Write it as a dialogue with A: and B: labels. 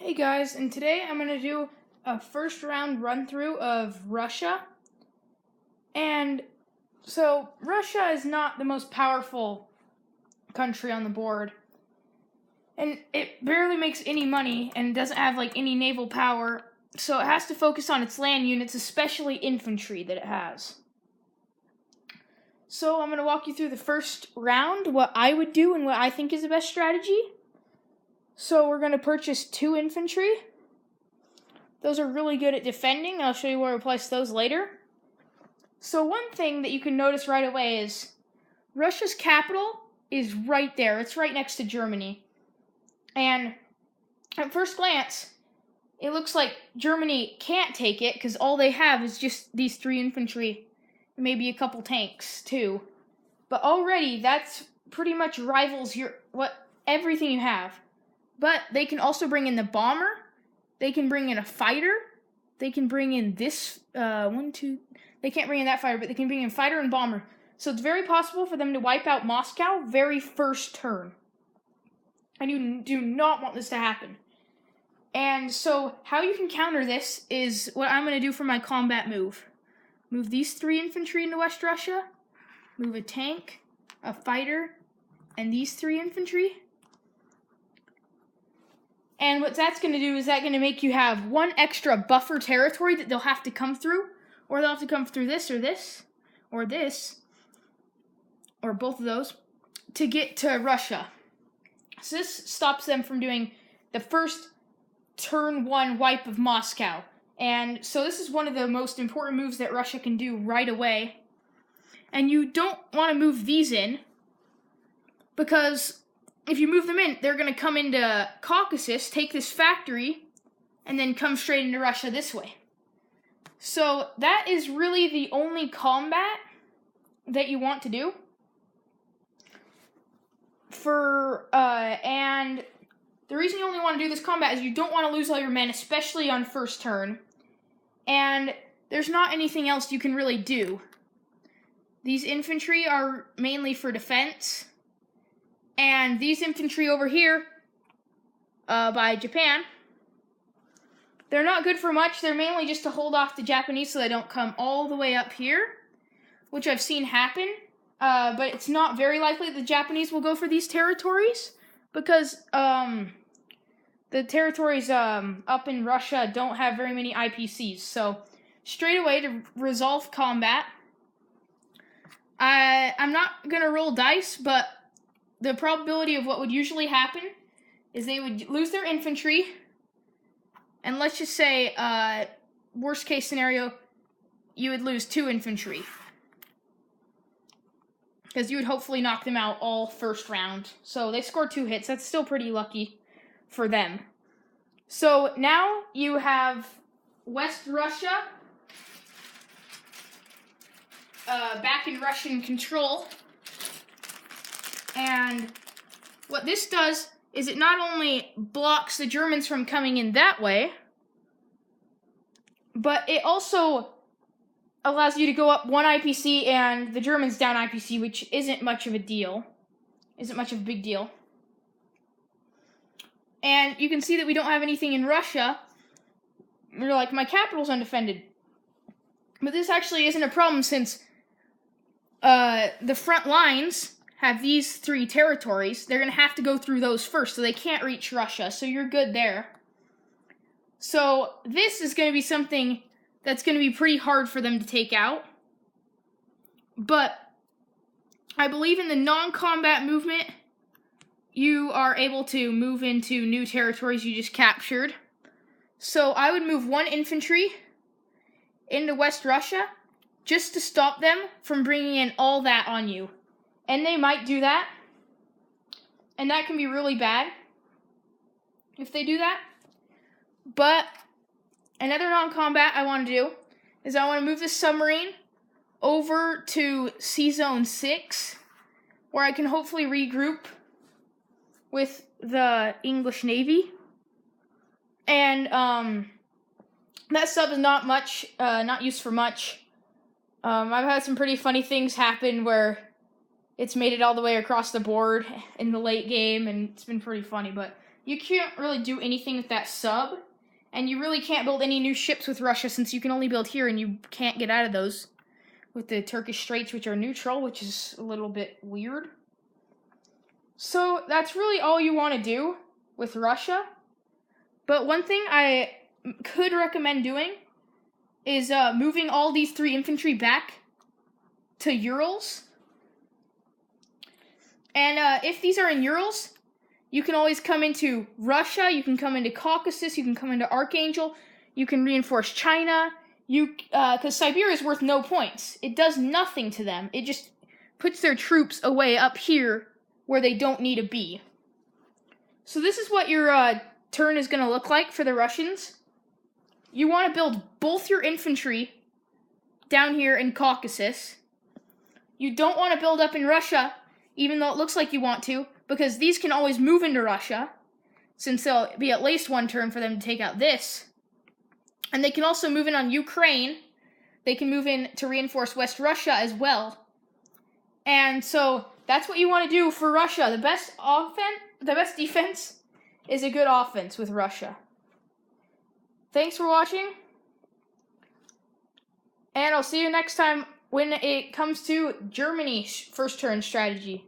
A: Hey guys, and today I'm going to do a first round run through of Russia. And so Russia is not the most powerful country on the board. And it barely makes any money and doesn't have any naval power. So it has to focus on its land units, especially infantry that it has. So I'm going to walk you through the first round, what I would do and what I think is the best strategy. So we're going to purchase 2 infantry. Those are really good at defending. I'll show you where to place those later. So one thing that you can notice right away is Russia's capital is right there. It's right next to Germany. And at first glance, it looks like Germany can't take it because all they have is just these 3 infantry and maybe a couple tanks too. But already that's pretty much rivals everything you have. But they can also bring in the bomber. They can bring in a fighter. They can bring in this, They can't bring in that fighter, but they can bring in fighter and bomber. So it's very possible for them to wipe out Moscow very first turn. And you do not want this to happen. And so how you can counter this is what I'm going to do for my combat move. Move these 3 infantry into West Russia. Move a tank, a fighter, and these 3 infantry. And what that's going to do is going to make you have 1 extra buffer territory that they'll have to come through, or they'll have to come through this, or this, or this, or both of those, to get to Russia. So this stops them from doing the first turn 1 wipe of Moscow. And so this is one of the most important moves that Russia can do right away. And you don't want to move these in, because if you move them in, they're going to come into Caucasus, take this factory, and then come straight into Russia this way. So that is really the only combat that you want to do. And the reason you only want to do this combat is you don't want to lose all your men, especially on first turn. And there's not anything else you can really do. These infantry are mainly for defense. And these infantry over here, by Japan, they're not good for much. They're mainly just to hold off the Japanese so they don't come all the way up here, which I've seen happen. But it's not very likely the Japanese will go for these territories because the territories up in Russia don't have very many IPCs. So straight away to resolve combat, I'm not going to roll dice, but the probability of what would usually happen is they would lose their infantry, and let's just say, worst case scenario, you would lose 2 infantry. Because you would hopefully knock them out all first round. So they scored 2 hits. That's still pretty lucky for them. So now you have West Russia back in Russian control. And what this does is it not only blocks the Germans from coming in that way, but it also allows you to go up 1 IPC and the Germans down IPC, which isn't much of a big deal. And you can see that we don't have anything in Russia. You're like, my capital's undefended. But this actually isn't a problem since the front lines have these 3 territories. They're going to have to go through those first, so they can't reach Russia, so you're good there. So this is going to be something that's going to be pretty hard for them to take out. But I believe in the non-combat movement, you are able to move into new territories you just captured. So I would move 1 infantry into West Russia just to stop them from bringing in all that on you. And they might do that. And that can be really bad if they do that. But another non-combat I want to do is I want to move this submarine over to Sea Zone 6, where I can hopefully regroup with the English Navy. And that sub is not used for much. I've had some pretty funny things happen where it's made it all the way across the board in the late game, and it's been pretty funny, but you can't really do anything with that sub, and you really can't build any new ships with Russia since you can only build here and you can't get out of those with the Turkish Straits, which are neutral, which is a little bit weird. So that's really all you want to do with Russia. But one thing I could recommend doing is moving all these 3 infantry back to Urals. And if these are in Urals, you can always come into Russia, you can come into Caucasus, you can come into Archangel, you can reinforce China, because Siberia is worth no points. It does nothing to them. It just puts their troops away up here where they don't need to be. So this is what your turn is going to look like for the Russians. You want to build both your infantry down here in Caucasus. You don't want to build up in Russia, even though it looks like you want to, because these can always move into Russia, since there'll be at least 1 turn for them to take out this. And they can also move in on Ukraine. They can move in to reinforce West Russia as well. And so that's what you want to do for Russia. The best defense is a good offense with Russia. Thanks for watching. And I'll see you next time when it comes to Germany's first turn strategy.